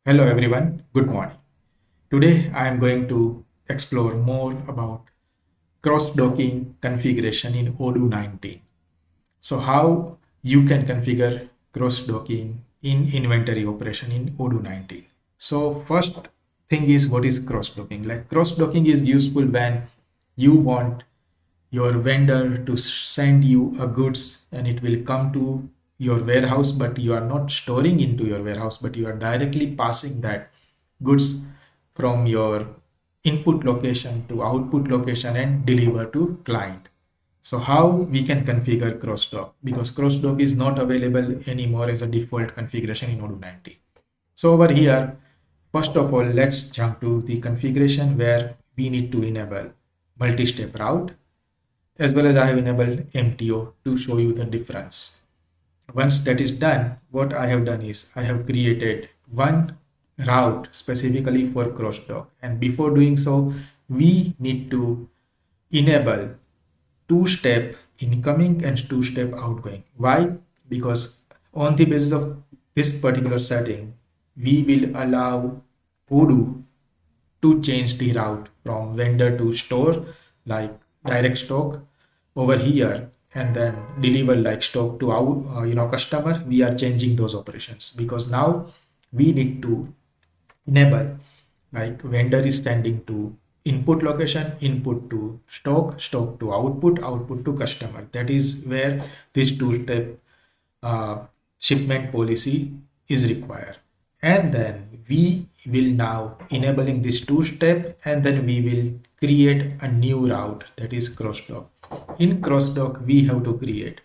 Hello everyone, good morning. Today I am going to explore more about cross-docking configuration in Odoo 19. So how you can configure cross-docking in inventory operation in Odoo 19. So first thing is, what is cross-docking? Like, cross-docking is useful when you want your vendor to send you a goods and it will come to your warehouse, but you are not storing into your warehouse, but you are directly passing that goods from your input location to output location and deliver to client. So how we can configure cross-dock, because cross-dock is not available anymore as a default configuration in Odoo 90. So over here, first of all, let's jump to the configuration where we need to enable multi-step route, as well as I have enabled MTO to show you the difference. Once that is done, what I have done is I have created one route specifically for cross-dock, and before doing so, we need to enable two-step incoming and two-step outgoing. Why? Because on the basis of this particular setting, we will allow Odoo to change the route from vendor to store, like direct stock over here, and then deliver like stock to our customer. We are changing those operations because now we need to enable, like, vendor is sending to input location, input to stock, stock to output, output to customer. That is where this two-step uh, shipment policy is required. And then we will now enabling this two-step, and then we will create a new route, that is cross-dock. In cross-dock, we have to create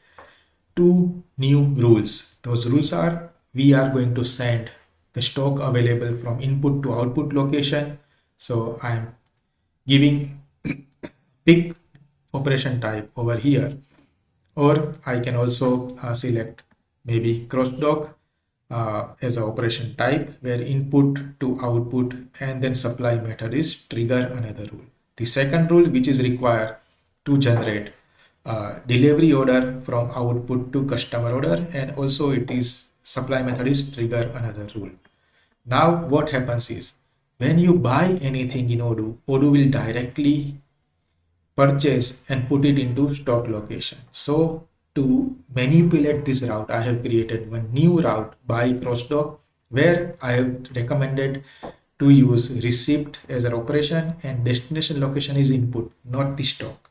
two new rules. Those rules are, we are going to send the stock available from input to output location. So I'm giving pick operation type over here, or I can also select maybe cross-dock as an operation type where input to output and then supply method is trigger another rule. The second rule, which is required to generate delivery order from output to customer order, and also it is supply method is trigger another rule. Now what happens is, when you buy anything in Odoo, Odoo will directly purchase and put it into stock location. So to manipulate this route, I have created one new route by cross-dock, where I have recommended to use receipt as an operation and destination location is input, not the stock.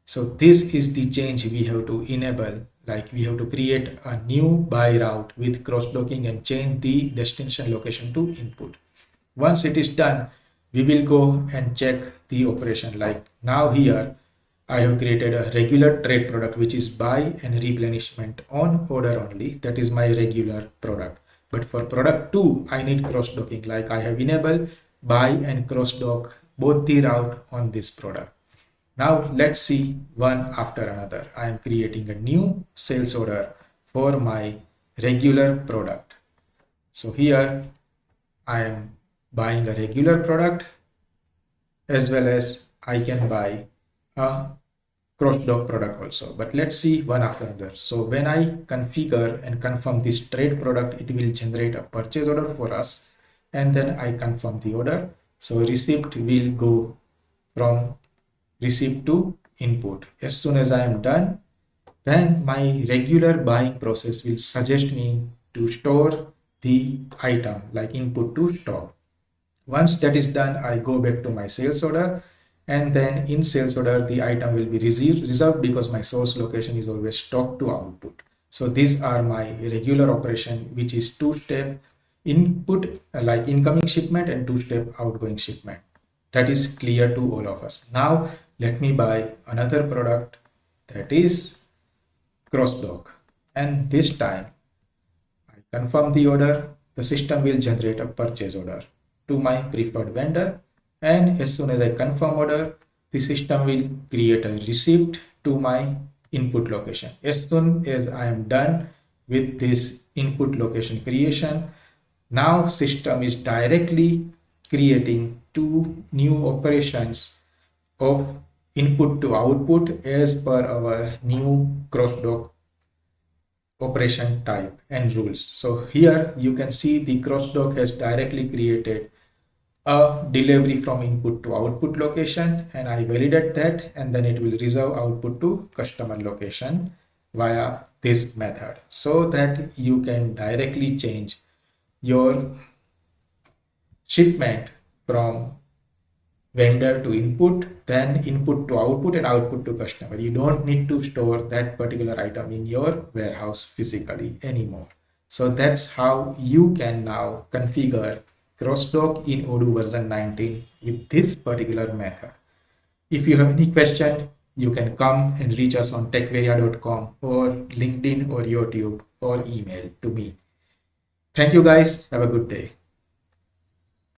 So this is the change we have to enable. Like, we have to create a new buy route with cross-docking and change the destination location to input. Once it is done, we will go and check the operation. Like, now here I have created a regular trade product, which is buy and replenishment on order only. That is my regular product. But for product 2, I need cross-docking. Like, I have enabled buy and cross-dock both the route on this product. Now let's see one after another. I am creating a new sales order for my regular product. So here I am buying a regular product, as well as I can buy a cross-dock product also. But let's see one after another. So when I configure and confirm this trade product, it will generate a purchase order for us, and then I confirm the order. So receipt will go from receipt to input. As soon as I am done, then my regular buying process will suggest me to store the item, like input to stock. Once that is done, I go back to my sales order, and then in sales order, the item will be reserved because my source location is always stock to output. So these are my regular operation, which is two-step input, like incoming shipment, and two-step outgoing shipment. That is clear to all of us. Now let me buy another product, that is cross-dock, and this time I confirm the order. The system will generate a purchase order to my preferred vendor, and as soon as I confirm order, the system will create a receipt to my input location. As soon as I am done with this input location creation, now system is directly creating two new operations of input to output as per our new cross-dock operation type and rules. So here you can see the crossdock has directly created a delivery from input to output location, and I validate that, and then it will reserve output to customer location via this method, so that you can directly change your shipment from vendor to input, then input to output, and output to customer. You don't need to store that particular item in your warehouse physically anymore. So that's how you can now configure crossdock in Odoo version 19 with this particular method. If you have any question, you can come and reach us on techvaria.com or LinkedIn or YouTube or email to me. Thank you guys. Have a good day.